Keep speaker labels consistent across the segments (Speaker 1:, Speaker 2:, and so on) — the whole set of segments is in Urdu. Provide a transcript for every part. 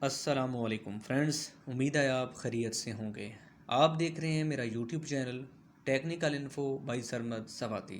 Speaker 1: السلام علیکم فرینڈز، امید ہے آپ خیریت سے ہوں گے۔ آپ دیکھ رہے ہیں میرا YouTube channel technical info by Sarmad Swati.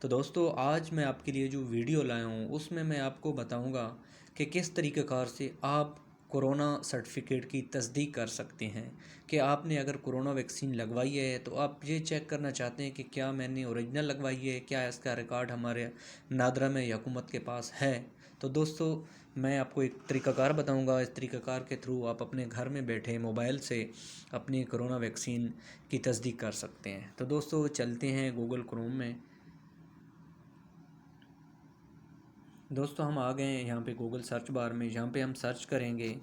Speaker 1: تو دوستو، آج میں آپ کے لیے جو ویڈیو لایا ہوں اس میں آپ کو بتاؤں گا کہ کس طریقہ کار سے آپ کورونا سرٹیفکیٹ کی تصدیق کر سکتے ہیں کہ آپ نے اگر کورونا ویکسین لگوائی ہے تو آپ یہ چیک کرنا چاہتے ہیں کہ کیا میں نے اوریجنل لگوائی ہے، کیا اس کا ریکارڈ ہمارے نادرہ میں یا حکومت کے پاس ہے۔ تو دوستو، میں آپ کو ایک طریقہ کار بتاؤں گا۔ اس طریقہ کار کے تھرو آپ اپنے گھر میں بیٹھے موبائل سے اپنی کرونا ویکسین کی تصدیق کر سکتے ہیں۔ تو دوستو چلتے ہیں گوگل کروم میں۔ دوستو ہم آ گئے ہیں یہاں پہ گوگل سرچ بار میں، یہاں پہ ہم سرچ کریں گے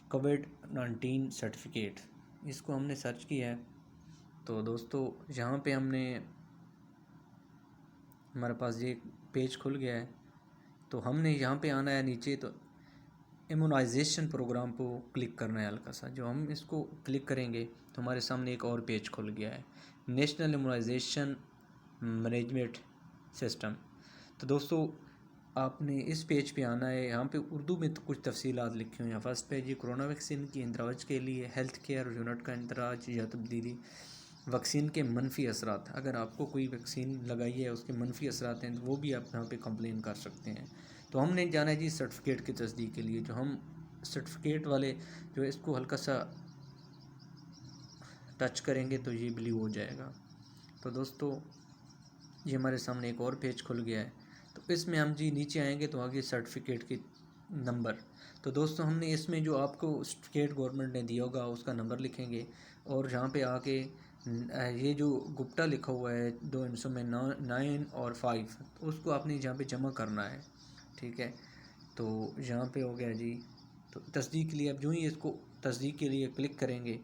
Speaker 1: کووڈ-19 سرٹیفکیٹ۔ اس کو ہم نے سرچ کیا ہے تو دوستو یہاں پہ ہم نے ہمارے پاس یہ پیج کھل گیا ہے۔ تو ہم نے یہاں پہ آنا ہے نیچے، تو ایمونائزیشن پروگرام کو کلک کرنا ہے ہلکا سا۔ جو ہم اس کو کلک کریں گے تو ہمارے سامنے ایک اور پیج کھل گیا ہے، نیشنل ایمونائزیشن مینجمنٹ سسٹم۔ تو دوستو آپ نے اس پیج پہ آنا ہے۔ یہاں پہ اردو میں کچھ تفصیلات لکھی ہوئی ہیں۔ فرسٹ پیج یہ کورونا ویکسین کی اندراج کے لیے ہیلتھ کیئر یونٹ کا اندراج یا تبدیلی، ویکسین کے منفی اثرات۔ اگر آپ کو کوئی ویکسین لگائی ہے اس کے منفی اثرات ہیں تو وہ بھی آپ یہاں پہ کمپلین کر سکتے ہیں۔ تو ہم نے جانا ہے جی سرٹیفکیٹ کی تصدیق کے لیے، جو ہم سرٹیفکیٹ والے جو اس کو ہلکا سا ٹچ کریں گے تو یہ بلیو ہو جائے گا۔ تو دوستو یہ ہمارے سامنے ایک اور پیج کھل گیا ہے۔ تو اس میں ہم جی نیچے آئیں گے تو آگے سرٹیفکیٹ کی نمبر۔ تو دوستو ہم نے اس میں جو آپ کو سرٹیفکیٹ گورنمنٹ نے دیا ہوگا اس کا نمبر لکھیں گے، اور یہاں پہ آ کے یہ جو گپتا لکھا ہوا ہے 2 ہندسوں میں 9 اور 5، اس کو آپ نے یہاں پہ جمع کرنا ہے، ٹھیک ہے۔ تو یہاں پہ ہو گیا جی۔ تو تصدیق کے لیے اب جو ہی اس کو تصدیق کے لیے کلک کریں گے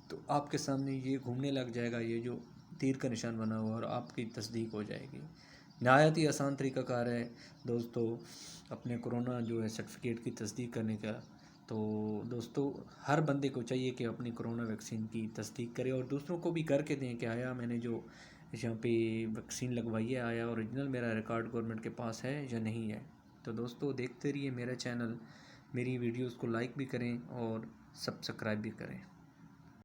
Speaker 1: تو آپ کے سامنے یہ گھومنے لگ جائے گا، یہ جو تیر کا نشان بنا ہوا، اور آپ کی تصدیق ہو جائے گی۔ نہایت ہی آسان طریقہ کار ہے دوستو اپنے کورونا جو ہے سرٹیفکیٹ کی تصدیق کرنے کا۔ تو دوستو ہر بندے کو چاہیے کہ اپنی کورونا ویکسین کی تصدیق کرے اور دوسروں کو بھی کر کے دیں کہ آیا میں نے جو یہاں پہ ویکسین لگوائی ہے، آیا اوریجنل میرا ریکارڈ گورنمنٹ کے پاس ہے یا نہیں ہے۔ تو دوستو دیکھتے رہیے میرا چینل، میری ویڈیوز کو لائک بھی کریں اور سبسکرائب بھی کریں۔